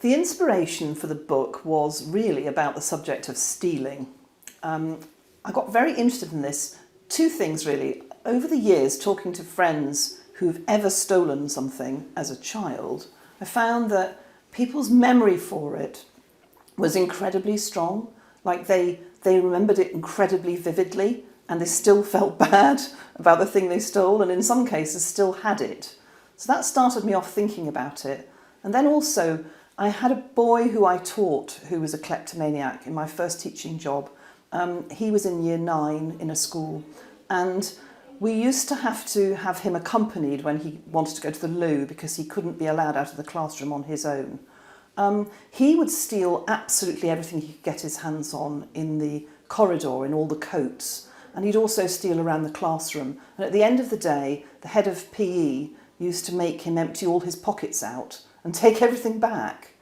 The inspiration for the book was really about the subject of stealing. I got very interested in this. Two things really. Over the years, talking to friends who've ever stolen something as a child, I found that people's memory for it was incredibly strong. Like they remembered it incredibly vividly, and they still felt bad about the thing they stole, and in some cases still had it. So that started me off thinking about it. And then also, I had a boy who I taught who was a kleptomaniac in my first teaching job. He was in year 9 in a school, and we used to have him accompanied when he wanted to go to the loo because he couldn't be allowed out of the classroom on his own. He would steal absolutely everything he could get his hands on in the corridor, in all the coats, and he'd also steal around the classroom. And at the end of the day, the head of PE used to make him empty all his pockets out and take everything back.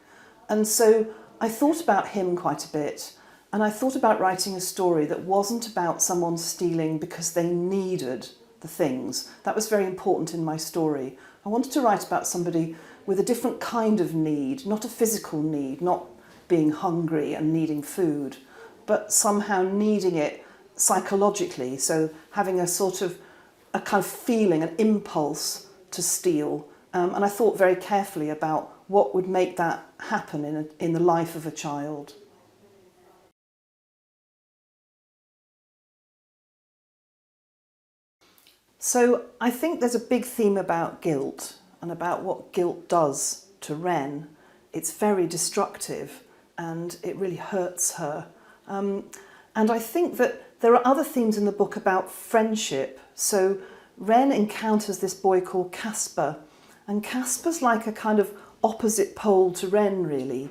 And so I thought about him quite a bit, and I thought about writing a story that wasn't about someone stealing because they needed the things. That was very important in my story. I wanted to write about somebody with a different kind of need, not a physical need, not being hungry and needing food, but somehow needing it psychologically, so having a kind of feeling, an impulse to steal. And I thought very carefully about what would make that happen in the life of a child. So I think there's a big theme about guilt and about what guilt does to Wren. It's very destructive and it really hurts her. And I think that there are other themes in the book about friendship. So Wren encounters this boy called Casper, and Casper's like a kind of opposite pole to Wren, really.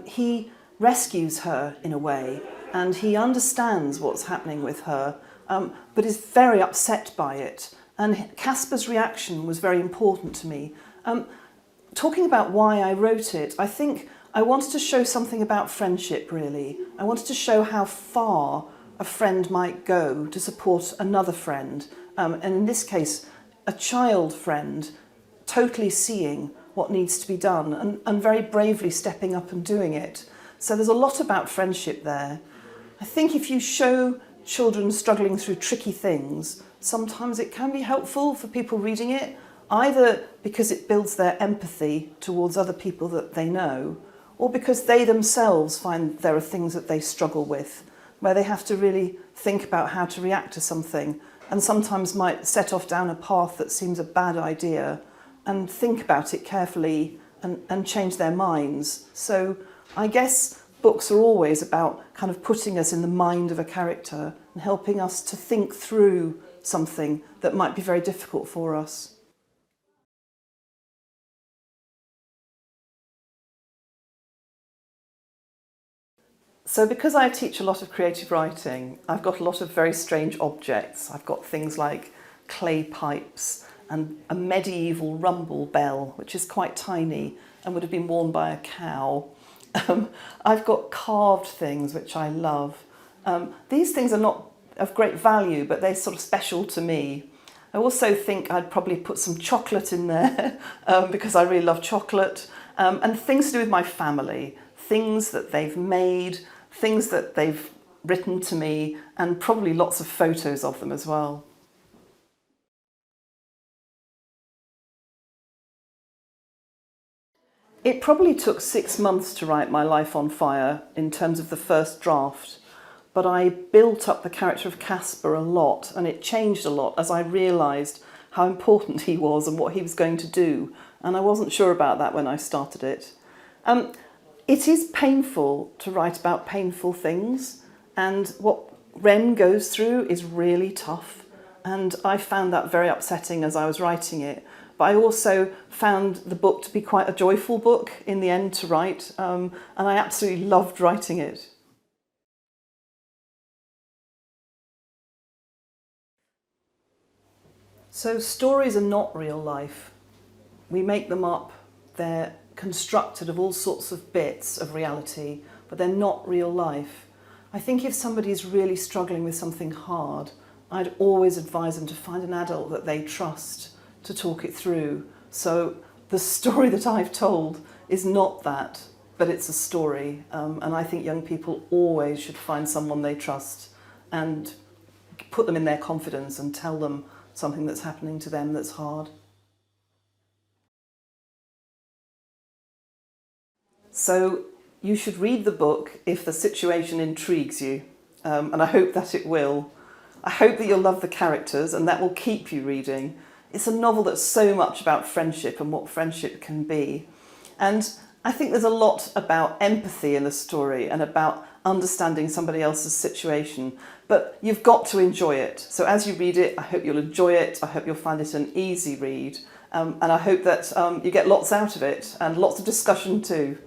He rescues her in a way, and he understands what's happening with her, but is very upset by it. And Casper's reaction was very important to me. Talking about why I wrote it, I think I wanted to show something about friendship, really. I wanted to show how far a friend might go to support another friend, and in this case, a child friend, totally seeing what needs to be done and very bravely stepping up and doing it. So there's a lot about friendship there. I think if you show children struggling through tricky things, sometimes it can be helpful for people reading it, either because it builds their empathy towards other people that they know, or because they themselves find there are things that they struggle with, where they have to really think about how to react to something, and sometimes might set off down a path that seems a bad idea, and think about it carefully and change their minds. So I guess books are always about kind of putting us in the mind of a character and helping us to think through something that might be very difficult for us. So because I teach a lot of creative writing, I've got a lot of very strange objects. I've got things like clay pipes and a medieval rumble bell, which is quite tiny and would have been worn by a cow. I've got carved things, which I love. These things are not of great value, but they're sort of special to me. I also think I'd probably put some chocolate in there because I really love chocolate, and things to do with my family, things that they've made, things that they've written to me, and probably lots of photos of them as well. It probably took 6 months to write My Life on Fire in terms of the first draft, but I built up the character of Casper a lot, and it changed a lot as I realised how important he was and what he was going to do, and I wasn't sure about that when I started it. It is painful to write about painful things, and what Wren goes through is really tough, and I found that very upsetting as I was writing it. But I also found the book to be quite a joyful book in the end to write, and I absolutely loved writing it. So stories are not real life. We make them up. They're constructed of all sorts of bits of reality, but they're not real life. I think if somebody's really struggling with something hard, I'd always advise them to find an adult that they trust to talk it through. So the story that I've told is not that. but it's a story, and I think young people always should find someone they trust and put them in their confidence and tell them something that's happening to them that's hard. So you should read the book if the situation intrigues you, and I hope that it will. I hope that you'll love the characters and that will keep you reading. It's a novel that's so much about friendship and what friendship can be. And I think there's a lot about empathy in the story and about understanding somebody else's situation, but you've got to enjoy it. So as you read it, I hope you'll enjoy it. I hope you'll find it an easy read, and I hope that you get lots out of it and lots of discussion too.